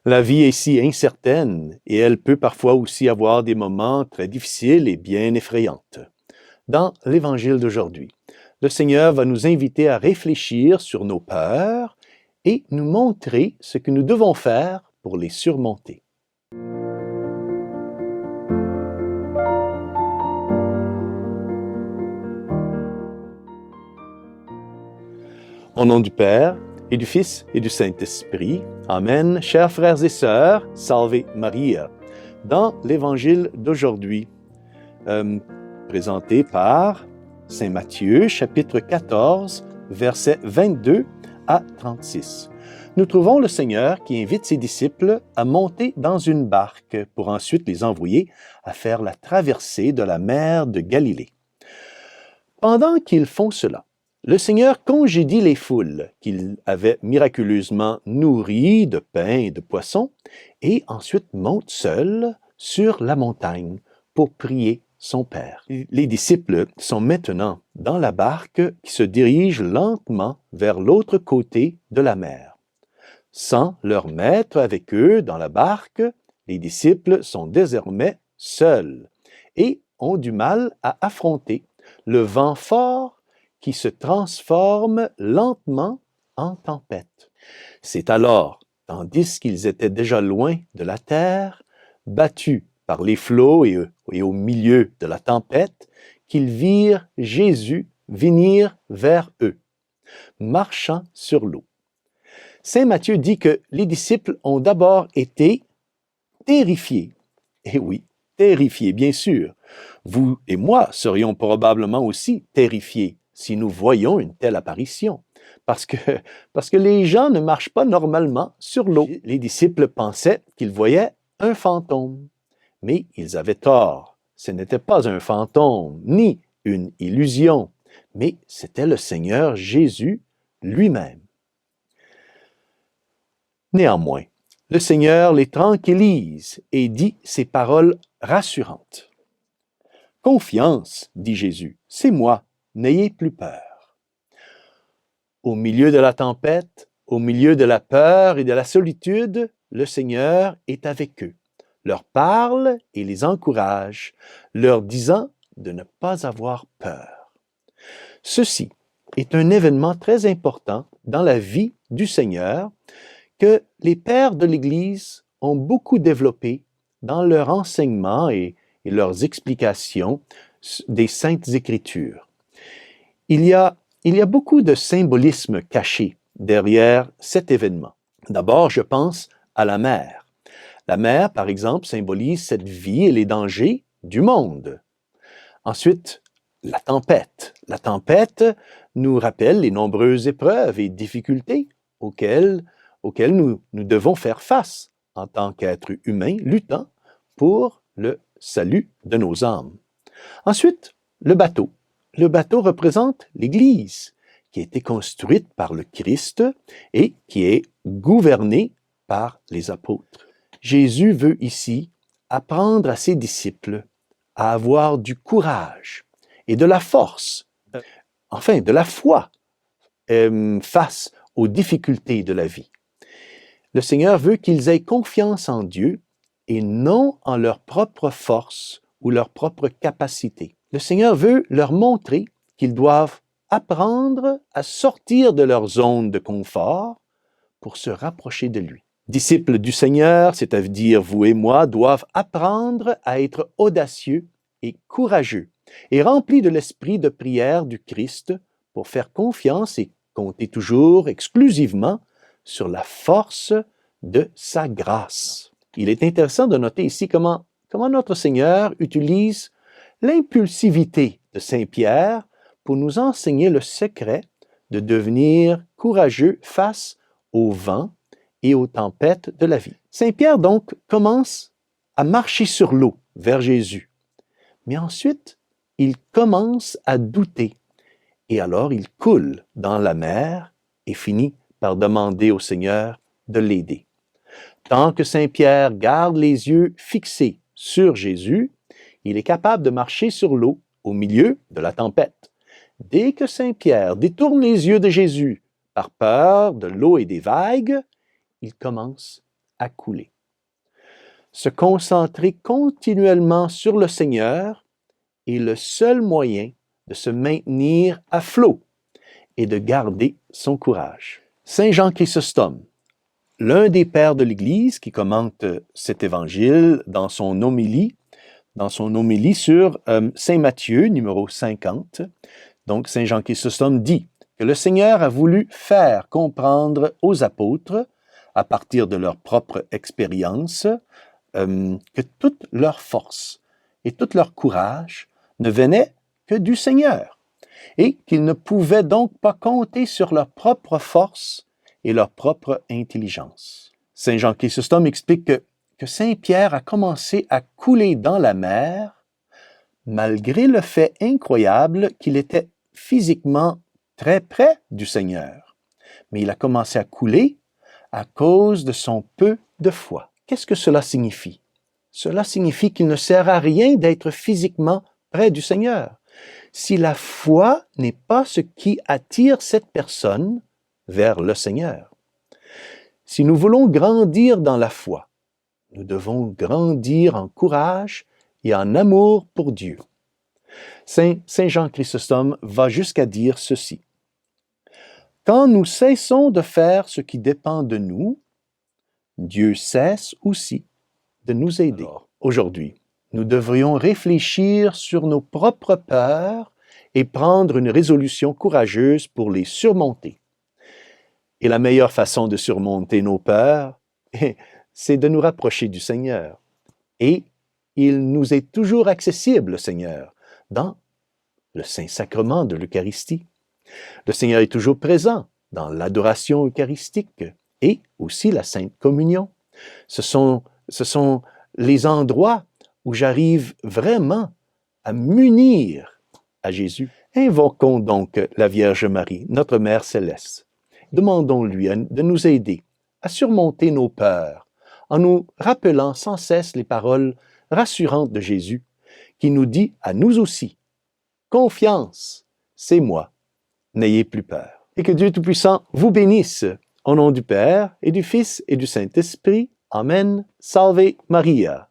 La vie est si incertaine et elle peut parfois aussi avoir des moments très difficiles et bien effrayantes. Dans l'Évangile d'aujourd'hui, le Seigneur va nous inviter à réfléchir sur nos peurs et nous montrer ce que nous devons faire pour les surmonter. Au nom du Père, et du Fils, et du Saint-Esprit. Amen. Chers frères et sœurs, Salve Maria. Dans l'Évangile d'aujourd'hui, présenté par Saint Matthieu, chapitre 14, versets 22 à 36, nous trouvons le Seigneur qui invite ses disciples à monter dans une barque pour ensuite les envoyer à faire la traversée de la mer de Galilée. Pendant qu'ils font cela, le Seigneur congédie les foules qu'il avait miraculeusement nourries de pain et de poissons et ensuite monte seul sur la montagne pour prier son Père. Les disciples sont maintenant dans la barque qui se dirige lentement vers l'autre côté de la mer. Sans leur maître avec eux dans la barque, les disciples sont désormais seuls et ont du mal à affronter le vent fort qui se transforme lentement en tempête. C'est alors, tandis qu'ils étaient déjà loin de la terre, battus par les flots et au milieu de la tempête, qu'ils virent Jésus venir vers eux, marchant sur l'eau. Saint Matthieu dit que les disciples ont d'abord été terrifiés. Et oui, terrifiés, bien sûr. Vous et moi serions probablement aussi terrifiés si nous voyons une telle apparition, parce que les gens ne marchent pas normalement sur l'eau. Les disciples pensaient qu'ils voyaient un fantôme, mais ils avaient tort. Ce n'était pas un fantôme, ni une illusion, mais c'était le Seigneur Jésus lui-même. Néanmoins, le Seigneur les tranquillise et dit ces paroles rassurantes. « Confiance, dit Jésus, c'est moi. N'ayez plus peur. » Au milieu de la tempête, au milieu de la peur et de la solitude, le Seigneur est avec eux, leur parle et les encourage, leur disant de ne pas avoir peur. Ceci est un événement très important dans la vie du Seigneur que les pères de l'Église ont beaucoup développé dans leur enseignement et leurs explications des Saintes Écritures. Il y a beaucoup de symbolisme caché derrière cet événement. D'abord, je pense à la mer. La mer, par exemple, symbolise cette vie et les dangers du monde. Ensuite, la tempête. La tempête nous rappelle les nombreuses épreuves et difficultés auxquelles nous devons faire face en tant qu'êtres humains luttant pour le salut de nos âmes. Ensuite, le bateau. Le bateau représente l'Église, qui a été construite par le Christ et qui est gouvernée par les apôtres. Jésus veut ici apprendre à ses disciples à avoir du courage et de la force, enfin de la foi, face aux difficultés de la vie. Le Seigneur veut qu'ils aient confiance en Dieu et non en leur propre force ou leur propre capacité. Le Seigneur veut leur montrer qu'ils doivent apprendre à sortir de leur zone de confort pour se rapprocher de lui. Disciples du Seigneur, c'est-à-dire vous et moi, doivent apprendre à être audacieux et courageux et remplis de l'esprit de prière du Christ pour faire confiance et compter toujours exclusivement sur la force de sa grâce. Il est intéressant de noter ici comment notre Seigneur utilise l'impulsivité de Saint Pierre pour nous enseigner le secret de devenir courageux face au vent et aux tempêtes de la vie. Saint Pierre donc commence à marcher sur l'eau vers Jésus, mais ensuite il commence à douter et alors il coule dans la mer et finit par demander au Seigneur de l'aider. Tant que Saint Pierre garde les yeux fixés sur Jésus, il est capable de marcher sur l'eau au milieu de la tempête. Dès que Saint Pierre détourne les yeux de Jésus par peur de l'eau et des vagues, il commence à couler. Se concentrer continuellement sur le Seigneur est le seul moyen de se maintenir à flot et de garder son courage. Saint Jean Chrysostome, l'un des pères de l'Église qui commente cet évangile dans son homélie sur Saint Matthieu, numéro 50, donc Saint Jean Chrysostome dit que le Seigneur a voulu faire comprendre aux apôtres, à partir de leur propre expérience, que toute leur force et tout leur courage ne venaient que du Seigneur et qu'ils ne pouvaient donc pas compter sur leur propre force et leur propre intelligence. Saint Jean Chrysostome explique que Saint Pierre a commencé à couler dans la mer malgré le fait incroyable qu'il était physiquement très près du Seigneur. Mais il a commencé à couler à cause de son peu de foi. Qu'est-ce que cela signifie? Cela signifie qu'il ne sert à rien d'être physiquement près du Seigneur. Si la foi n'est pas ce qui attire cette personne vers le Seigneur. Si nous voulons grandir dans la foi, nous devons grandir en courage et en amour pour Dieu. Saint Jean Chrysostome va jusqu'à dire ceci. Quand nous cessons de faire ce qui dépend de nous, Dieu cesse aussi de nous aider. Alors, aujourd'hui, nous devrions réfléchir sur nos propres peurs et prendre une résolution courageuse pour les surmonter. Et la meilleure façon de surmonter nos peurs, c'est de nous rapprocher du Seigneur. Et il nous est toujours accessible, le Seigneur, dans le Saint-Sacrement de l'Eucharistie. Le Seigneur est toujours présent dans l'adoration eucharistique et aussi la Sainte Communion. Ce sont les endroits où j'arrive vraiment à m'unir à Jésus. Invoquons donc la Vierge Marie, notre Mère céleste. Demandons-lui de nous aider à surmonter nos peurs en nous rappelant sans cesse les paroles rassurantes de Jésus qui nous dit à nous aussi, « Confiance, c'est moi, n'ayez plus peur. » Et que Dieu Tout-Puissant vous bénisse. Au nom du Père et du Fils et du Saint-Esprit. Amen. Salve Maria.